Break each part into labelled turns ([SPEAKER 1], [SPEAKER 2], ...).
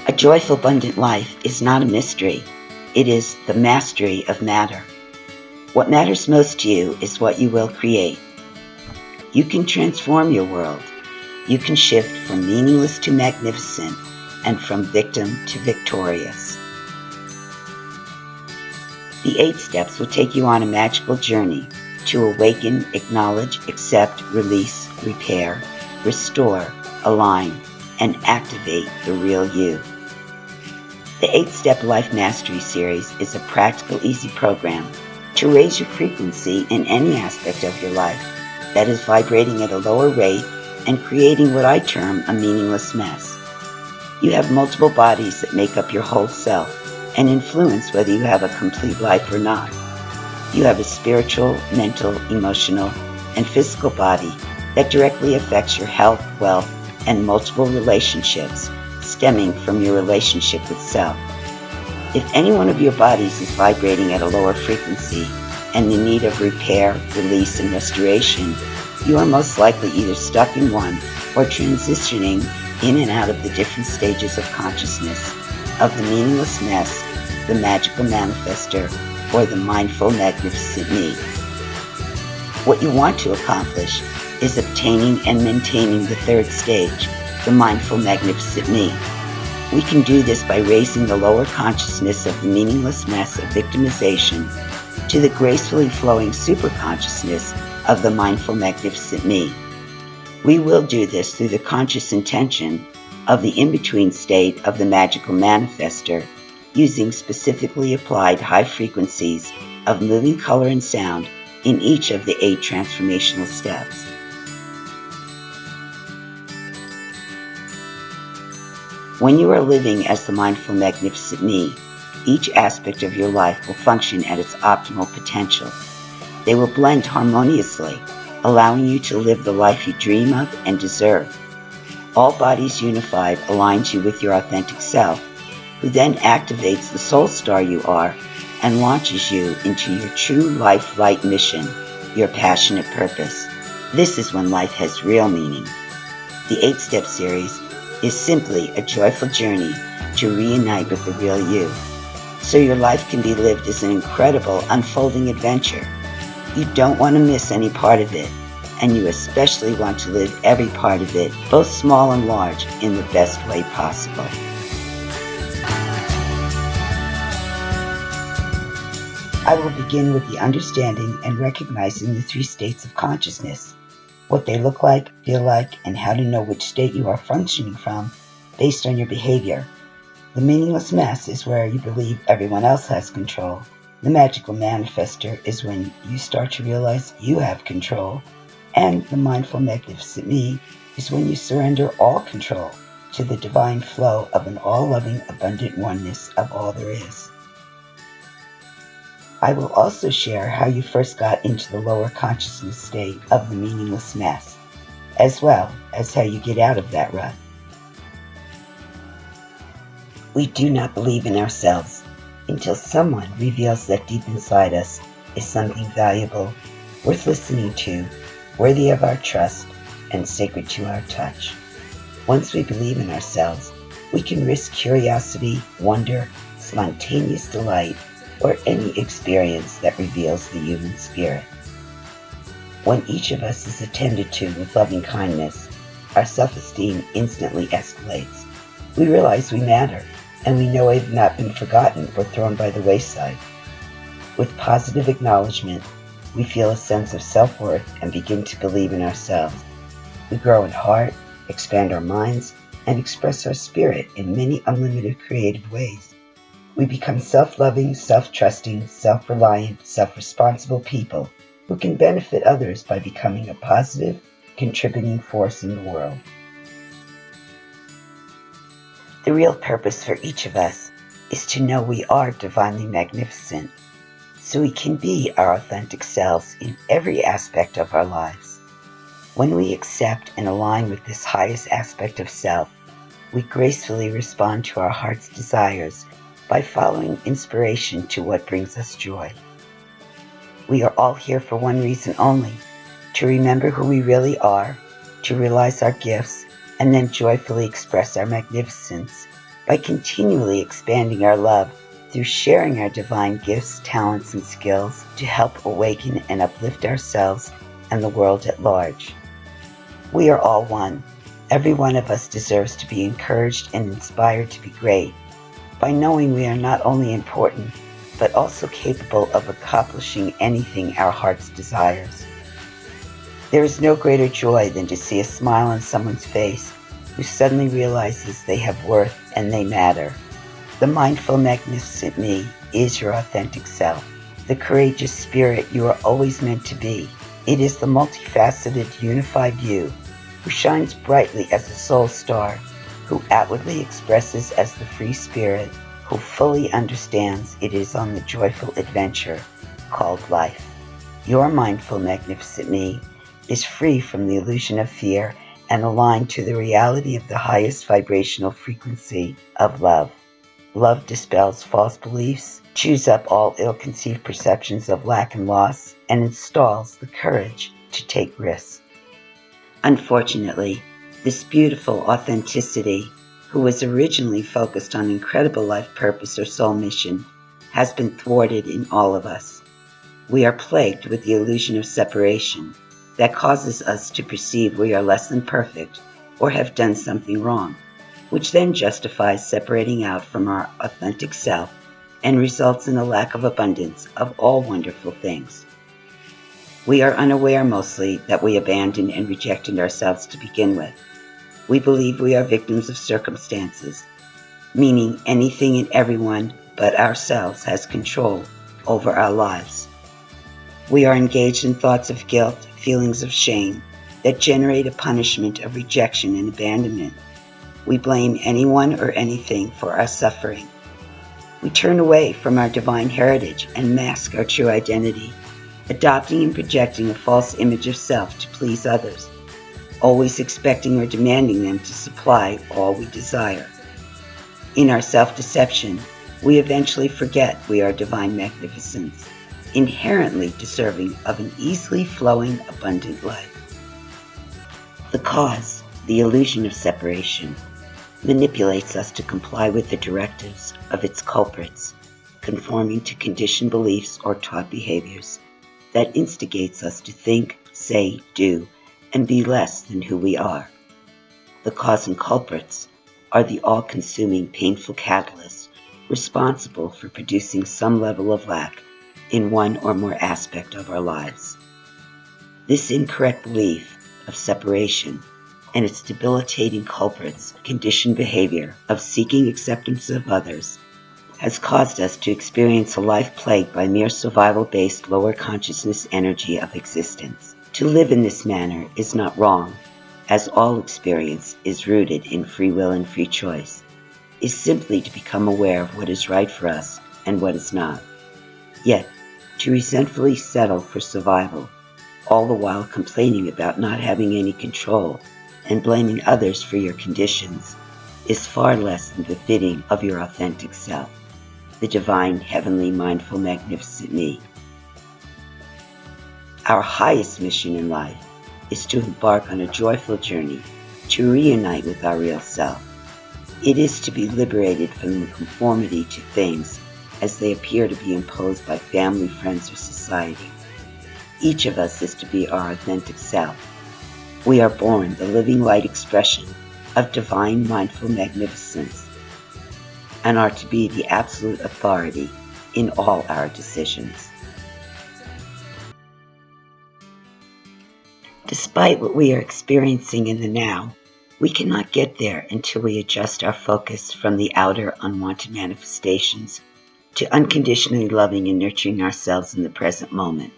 [SPEAKER 1] A joyful, abundant life is not a mystery. It is the mastery of matter. What matters most to you is what you will create. You can transform your world. You can shift from meaningless to magnificent and from victim to victorious. The 8 steps will take you on a magical journey to awaken, acknowledge, accept, release, repair, restore, align, and activate the real you. The 8-Step Life Mastery Series is a practical, easy program to raise your frequency in any aspect of your life that is vibrating at a lower rate and creating what I term a meaningless mess. You have multiple bodies that make up your whole self and influence whether you have a complete life or not. You have a spiritual, mental, emotional, and physical body that directly affects your health, wealth, and multiple relationships stemming from your relationship with self. If any one of your bodies is vibrating at a lower frequency and in need of repair, release, and restoration, you are most likely either stuck in one or transitioning in and out of the different stages of consciousness of the meaningless mess, the magical manifestor, or the mindful magnificent me. What you want to accomplish is obtaining and maintaining the 3rd stage, the mindful magnificent me. We can do this by raising the lower consciousness of the meaningless mess of victimization to the gracefully flowing superconsciousness of the mindful magnificent me. We will do this through the conscious intention of the in-between state of the magical manifestor, using specifically applied high frequencies of moving color and sound in each of the 8 transformational steps. When you are living as the mindful magnificent me, each aspect of your life will function at its optimal potential. They will blend harmoniously, allowing you to live the life you dream of and deserve. All bodies unified aligns you with your authentic self, who then activates the soul star you are and launches you into your true life light mission, your passionate purpose. This is when life has real meaning. The 8-Step series is simply a joyful journey to reunite with the real you, so your life can be lived as an incredible unfolding adventure. You don't want to miss any part of it, and you especially want to live every part of it, both small and large, in the best way possible. I will begin with the understanding and recognizing the 3 states of consciousness, what they look like, feel like, and how to know which state you are functioning from based on your behavior. The meaningless mess is where you believe everyone else has control. The magical manifestor is when you start to realize you have control. And the mindful magnificent me is when you surrender all control to the divine flow of an all-loving, abundant oneness of all there is. I will also share how you first got into the lower consciousness state of the meaningless mess, as well as how you get out of that rut. We do not believe in ourselves until someone reveals that deep inside us is something valuable, worth listening to, worthy of our trust, and sacred to our touch. Once we believe in ourselves, we can risk curiosity, wonder, spontaneous delight, or any experience that reveals the human spirit. When each of us is attended to with loving kindness, our self-esteem instantly escalates. We realize we matter, and we know we have not been forgotten or thrown by the wayside. With positive acknowledgement, we feel a sense of self-worth and begin to believe in ourselves. We grow in heart, expand our minds, and express our spirit in many unlimited creative ways. We become self-loving, self-trusting, self-reliant, self-responsible people who can benefit others by becoming a positive, contributing force in the world. The real purpose for each of us is to know we are divinely magnificent, so we can be our authentic selves in every aspect of our lives. When we accept and align with this highest aspect of self, we gracefully respond to our heart's desires by following inspiration to what brings us joy. We are all here for one reason only, to remember who we really are, to realize our gifts, and then joyfully express our magnificence by continually expanding our love through sharing our divine gifts, talents, and skills to help awaken and uplift ourselves and the world at large. We are all one. Every one of us deserves to be encouraged and inspired to be great by knowing we are not only important, but also capable of accomplishing anything our hearts desires. There is no greater joy than to see a smile on someone's face who suddenly realizes they have worth and they matter. The mindful, magnificent me is your authentic self, the courageous spirit you are always meant to be. It is the multifaceted, unified you who shines brightly as a soul star, who outwardly expresses as the free spirit, who fully understands it is on the joyful adventure called life. Your mindful, magnificent me is free from the illusion of fear and aligned to the reality of the highest vibrational frequency of love. Love dispels false beliefs, chews up all ill-conceived perceptions of lack and loss, and installs the courage to take risks. Unfortunately, this beautiful authenticity, who was originally focused on incredible life purpose or soul mission, has been thwarted in all of us. We are plagued with the illusion of separation that causes us to perceive we are less than perfect or have done something wrong, which then justifies separating out from our authentic self and results in a lack of abundance of all wonderful things. We are unaware mostly that we abandoned and rejected ourselves to begin with. We believe we are victims of circumstances, meaning anything and everyone but ourselves has control over our lives. We are engaged in thoughts of guilt, feelings of shame that generate a punishment of rejection and abandonment. We blame anyone or anything for our suffering. We turn away from our divine heritage and mask our true identity, adopting and projecting a false image of self to please others, always expecting or demanding them to supply all we desire. In our self-deception, we eventually forget we are divine magnificence, inherently deserving of an easily flowing, abundant life. The cause, the illusion of separation, manipulates us to comply with the directives of its culprits, conforming to conditioned beliefs or taught behaviors that instigates us to think, say, do, and be less than who we are. The cause and culprits are the all-consuming painful catalysts responsible for producing some level of lack in one or more aspect of our lives. This incorrect belief of separation and its debilitating culprits, conditioned behavior of seeking acceptance of others, has caused us to experience a life plagued by mere survival-based lower consciousness energy of existence. To live in this manner is not wrong, as all experience is rooted in free will and free choice. Is simply to become aware of what is right for us and what is not. Yet, to resentfully settle for survival, all the while complaining about not having any control and blaming others for your conditions, is far less than befitting of your authentic self, the divine, heavenly, mindful, magnificent me. Our highest mission in life is to embark on a joyful journey to reunite with our real self. It is to be liberated from the conformity to things as they appear to be imposed by family, friends, or society. Each of us is to be our authentic self. We are born the living light expression of divine mindful magnificence and are to be the absolute authority in all our decisions. Despite what we are experiencing in the now, we cannot get there until we adjust our focus from the outer unwanted manifestations to unconditionally loving and nurturing ourselves in the present moment,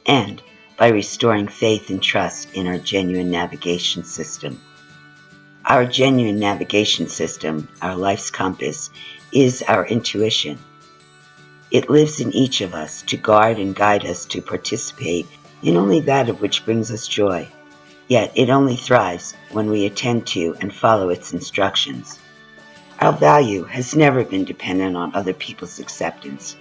[SPEAKER 1] and by restoring faith and trust in our genuine navigation system. Our genuine navigation system, our life's compass, is our intuition. It lives in each of us to guard and guide us to participate in only that of which brings us joy. Yet it only thrives when we attend to and follow its instructions. Our value has never been dependent on other people's acceptance.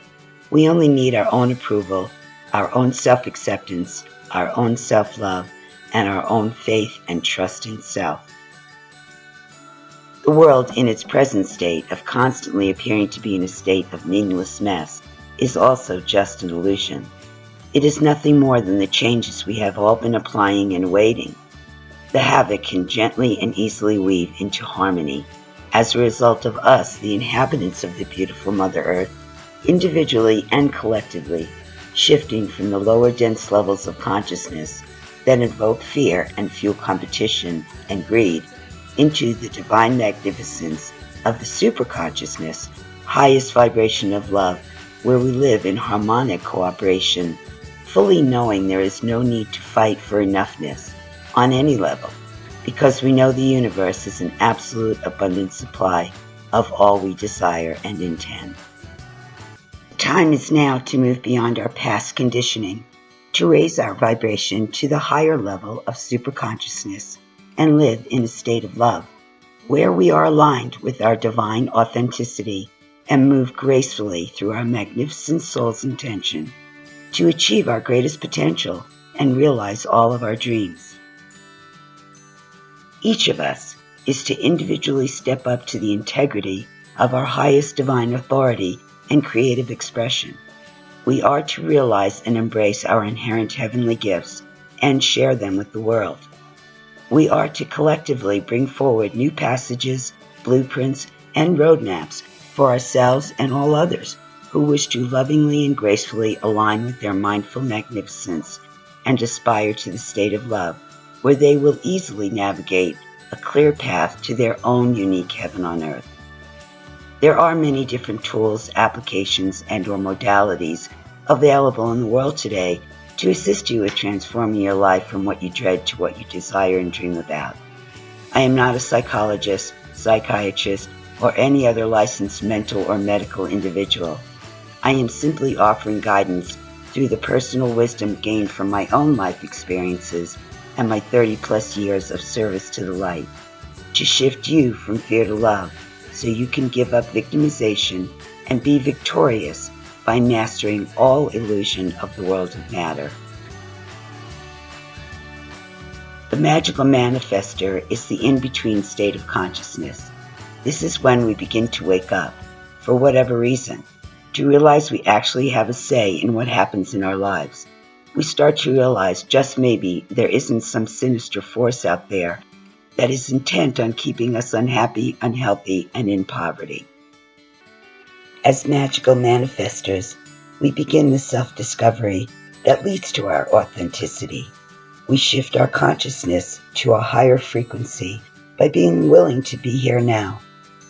[SPEAKER 1] We only need our own approval, our own self-acceptance, our own self-love, and our own faith and trust in self. The world, in its present state of constantly appearing to be in a state of meaningless mess, is also just an illusion. It is nothing more than the changes we have all been applying and awaiting. The havoc can gently and easily weave into harmony as a result of us, the inhabitants of the beautiful Mother Earth, individually and collectively, shifting from the lower dense levels of consciousness that invoke fear and fuel competition and greed into the divine magnificence of the superconsciousness, highest vibration of love, where we live in harmonic cooperation, fully knowing there is no need to fight for enoughness on any level, because we know the universe is an absolute abundant supply of all we desire and intend. The time is now to move beyond our past conditioning, to raise our vibration to the higher level of superconsciousness and live in a state of love, where we are aligned with our divine authenticity and move gracefully through our magnificent soul's intention to achieve our greatest potential and realize all of our dreams. Each of us is to individually step up to the integrity of our highest divine authority and creative expression. We are to realize and embrace our inherent heavenly gifts and share them with the world. We are to collectively bring forward new passages, blueprints, and roadmaps for ourselves and all others who wish to lovingly and gracefully align with their mindful magnificence and aspire to the state of love, where they will easily navigate a clear path to their own unique heaven on earth. There are many different tools, applications, and/or modalities available in the world today to assist you with transforming your life from what you dread to what you desire and dream about. I am not a psychologist, psychiatrist, or any other licensed mental or medical individual. I am simply offering guidance through the personal wisdom gained from my own life experiences and my 30-plus years of service to the light, to shift you from fear to love so you can give up victimization and be victorious by mastering all illusion of the world of matter. The Magical Manifestor is the in-between state of consciousness. This is when we begin to wake up, for whatever reason, to realize we actually have a say in what happens in our lives. We start to realize just maybe there isn't some sinister force out there that is intent on keeping us unhappy, unhealthy, and in poverty. As magical manifestors, we begin the self-discovery that leads to our authenticity. We shift our consciousness to a higher frequency by being willing to be here now,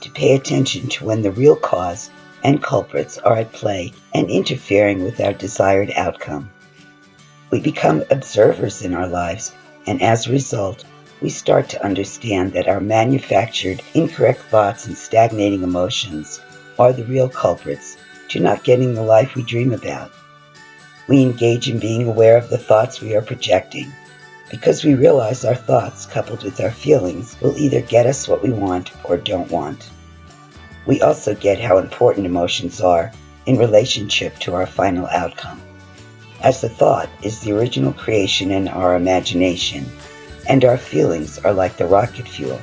[SPEAKER 1] to pay attention to when the real cause and culprits are at play and interfering with our desired outcome. We become observers in our lives, and as a result, we start to understand that our manufactured, incorrect thoughts and stagnating emotions are the real culprits to not getting the life we dream about. We engage in being aware of the thoughts we are projecting, because we realize our thoughts coupled with our feelings will either get us what we want or don't want. We also get how important emotions are in relationship to our final outcome, as the thought is the original creation in our imagination, and our feelings are like the rocket fuel.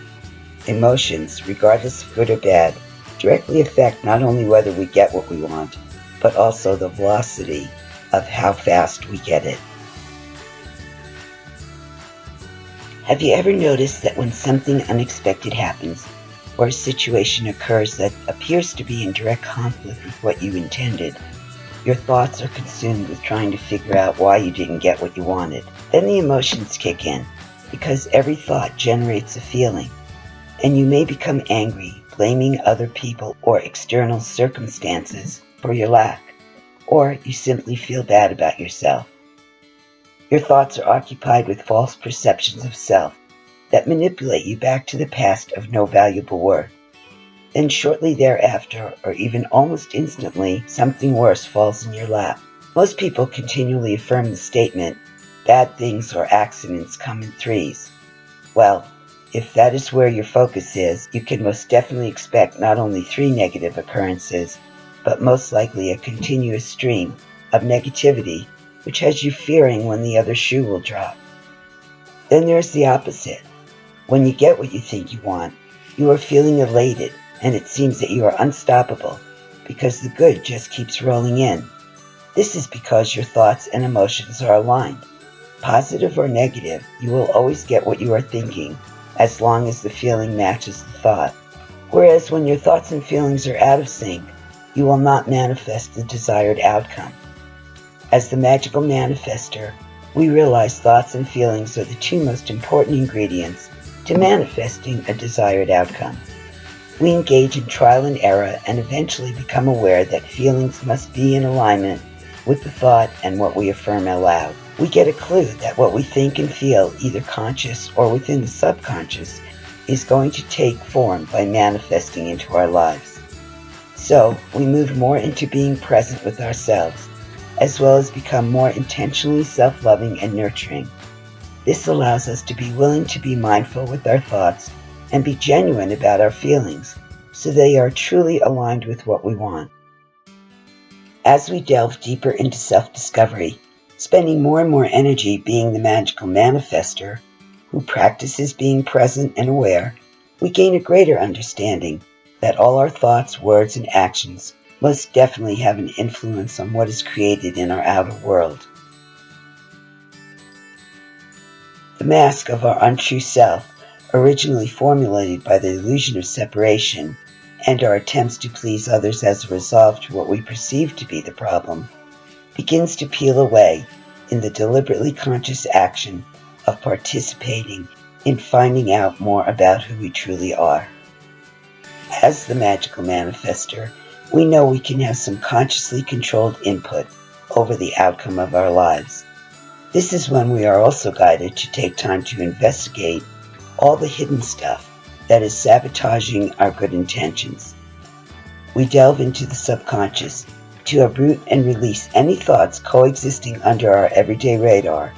[SPEAKER 1] Emotions, regardless of good or bad, directly affect not only whether we get what we want, but also the velocity of how fast we get it. Have you ever noticed that when something unexpected happens, or a situation occurs that appears to be in direct conflict with what you intended, your thoughts are consumed with trying to figure out why you didn't get what you wanted? Then the emotions kick in, because every thought generates a feeling, and you may become angry, blaming other people or external circumstances for your lack, or you simply feel bad about yourself. Your thoughts are occupied with false perceptions of self that manipulate you back to the past of no valuable worth. Then shortly thereafter, or even almost instantly, something worse falls in your lap. Most people continually affirm the statement, bad things or accidents come in threes. Well, if that is where your focus is, you can most definitely expect not only 3 negative occurrences, but most likely a continuous stream of negativity, which has you fearing when the other shoe will drop. Then there's the opposite. When you get what you think you want, You are feeling elated, and it seems that you are unstoppable because the good just keeps rolling in. This is because your thoughts and emotions are aligned. Positive or negative, you will always get what you are thinking as long as the feeling matches the thought. Whereas when your thoughts and feelings are out of sync, you will not manifest the desired outcome. As the Magical Manifestor, we realize thoughts and feelings are the two most important ingredients to manifesting a desired outcome. We engage in trial and error and eventually become aware that feelings must be in alignment with the thought and what we affirm aloud. We get a clue that what we think and feel, either conscious or within the subconscious, is going to take form by manifesting into our lives. So, we move more into being present with ourselves, as well as become more intentionally self-loving and nurturing. This allows us to be willing to be mindful with our thoughts and be genuine about our feelings, so they are truly aligned with what we want. As we delve deeper into self-discovery, spending more and more energy being the Magical Manifestor, who practices being present and aware, we gain a greater understanding that all our thoughts, words, and actions most definitely have an influence on what is created in our outer world. The mask of our untrue self, originally formulated by the illusion of separation and our attempts to please others as a resolve to what we perceive to be the problem, begins to peel away in the deliberately conscious action of participating in finding out more about who we truly are. As the Magical Manifestor, we know we can have some consciously controlled input over the outcome of our lives. This is when we are also guided to take time to investigate all the hidden stuff that is sabotaging our good intentions. We delve into the subconscious to uproot and release any thoughts coexisting under our everyday radar.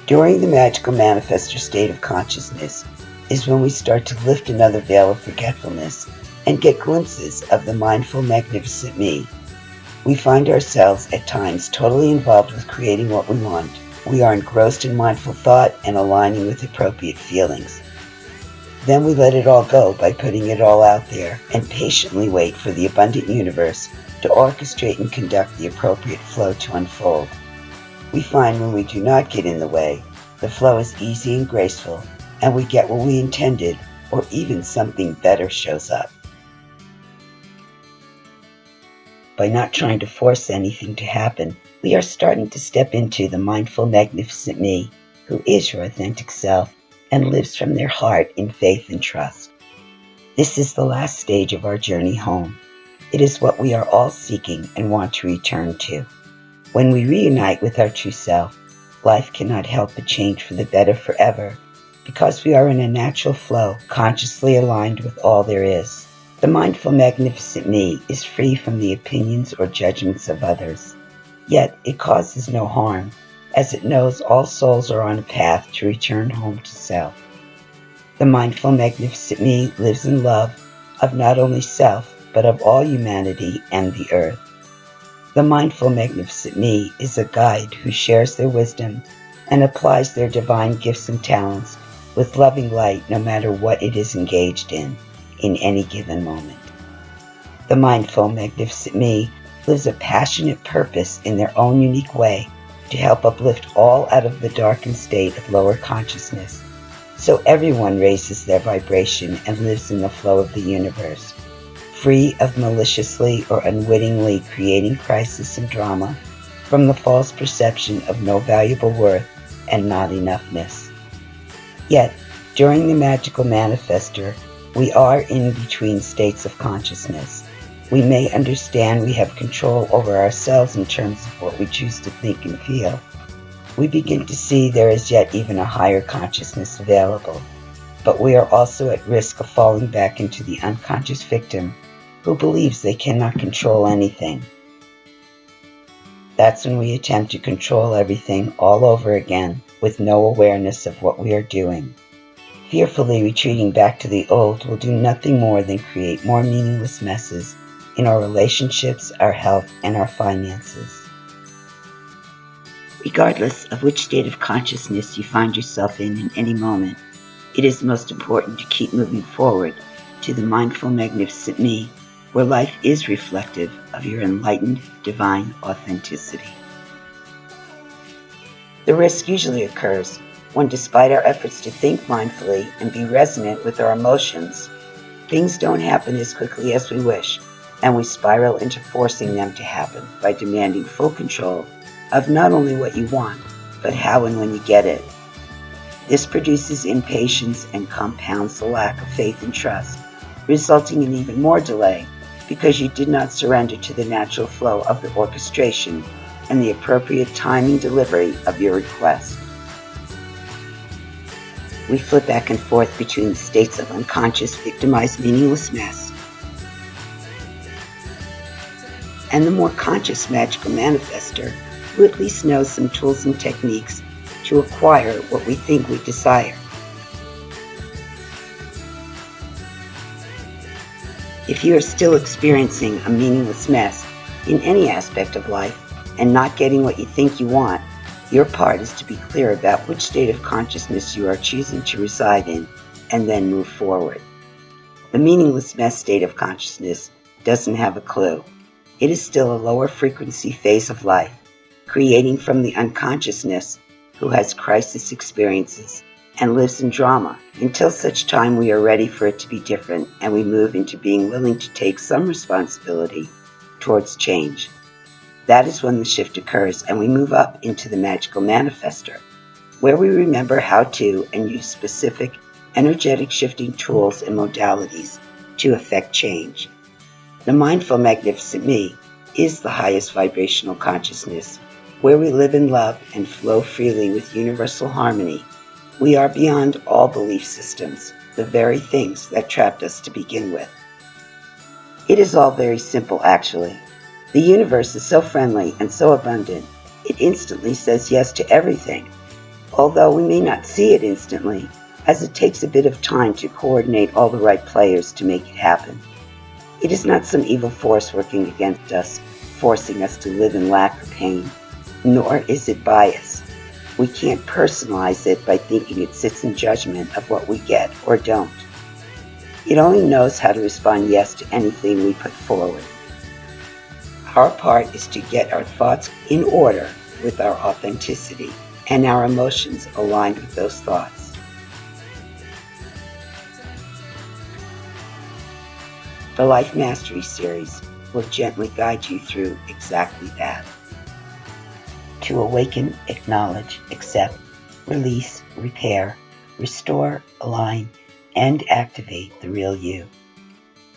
[SPEAKER 1] During the Magical Manifestor state of consciousness is when we start to lift another veil of forgetfulness and get glimpses of the mindful, magnificent me. We find ourselves at times totally involved with creating what we want. We are engrossed in mindful thought and aligning with appropriate feelings. Then we let it all go by putting it all out there and patiently wait for the abundant universe to orchestrate and conduct the appropriate flow to unfold. We find when we do not get in the way, the flow is easy and graceful, and we get what we intended, or even something better shows up. By not trying to force anything to happen, we are starting to step into the mindful, magnificent me, who is your authentic self and lives from their heart in faith and trust. This is the last stage of our journey home. It is what we are all seeking and want to return to. When we reunite with our true self, life cannot help but change for the better forever, because we are in a natural flow, consciously aligned with all there is. The mindful, magnificent me is free from the opinions or judgments of others. Yet it causes no harm, as it knows all souls are on a path to return home to self. The mindful, magnificent me lives in love of not only self, but of all humanity and the earth. The mindful, magnificent me is a guide who shares their wisdom and applies their divine gifts and talents with loving light no matter what it is engaged in any given moment. The mindful, magnificent me lives a passionate purpose in their own unique way to help uplift all out of the darkened state of lower consciousness, so everyone raises their vibration and lives in the flow of the universe, free of maliciously or unwittingly creating crisis and drama from the false perception of no valuable worth and not enoughness. Yet, during the Magical Manifestor, we are in between states of consciousness. We may understand we have control over ourselves in terms of what we choose to think and feel. We begin to see there is yet even a higher consciousness available, but we are also at risk of falling back into the unconscious victim who believes they cannot control anything. That's when we attempt to control everything all over again with no awareness of what we are doing. Fearfully retreating back to the old will do nothing more than create more meaningless messes in our relationships, our health, and our finances. Regardless of which state of consciousness you find yourself in any moment, It is most important to keep moving forward to the mindful, magnificent me, where life is reflective of your enlightened, divine authenticity. The risk usually occurs when, despite our efforts to think mindfully and be resonant with our emotions, things don't happen as quickly as we wish, and we spiral into forcing them to happen by demanding full control of not only what you want, but how and when you get it. This produces impatience and compounds the lack of faith and trust, resulting in even more delay because you did not surrender to the natural flow of the orchestration and the appropriate timing delivery of your request. We flip back and forth between the states of unconscious, victimized, meaningless mess and the more conscious magical manifestor, who at least knows some tools and techniques to acquire what we think we desire. If you are still experiencing a meaningless mess in any aspect of life and not getting what you think you want, your part is to be clear about which state of consciousness you are choosing to reside in and then move forward. The meaningless mess state of consciousness doesn't have a clue. It is still a lower frequency phase of life, creating from the unconsciousness who has crisis experiences and lives in drama until such time we are ready for it to be different and we move into being willing to take some responsibility towards change. That is when the shift occurs and we move up into the Magical Manifestor, where we remember how to and use specific energetic shifting tools and modalities to effect change. The mindful, magnificent me is the highest vibrational consciousness, where we live in love and flow freely with universal harmony. We are beyond all belief systems, the very things that trapped us to begin with. It is all very simple, actually. The universe is so friendly and so abundant, it instantly says yes to everything, although we may not see it instantly, as it takes a bit of time to coordinate all the right players to make it happen. It is not some evil force working against us, forcing us to live in lack or pain, nor is it bias. We can't personalize it by thinking it sits in judgment of what we get or don't. It only knows how to respond yes to anything we put forward. Our part is to get our thoughts in order with our authenticity and our emotions aligned with those thoughts. The Life Mastery Series will gently guide you through exactly that. To awaken, acknowledge, accept, release, repair, restore, align, and activate the real you.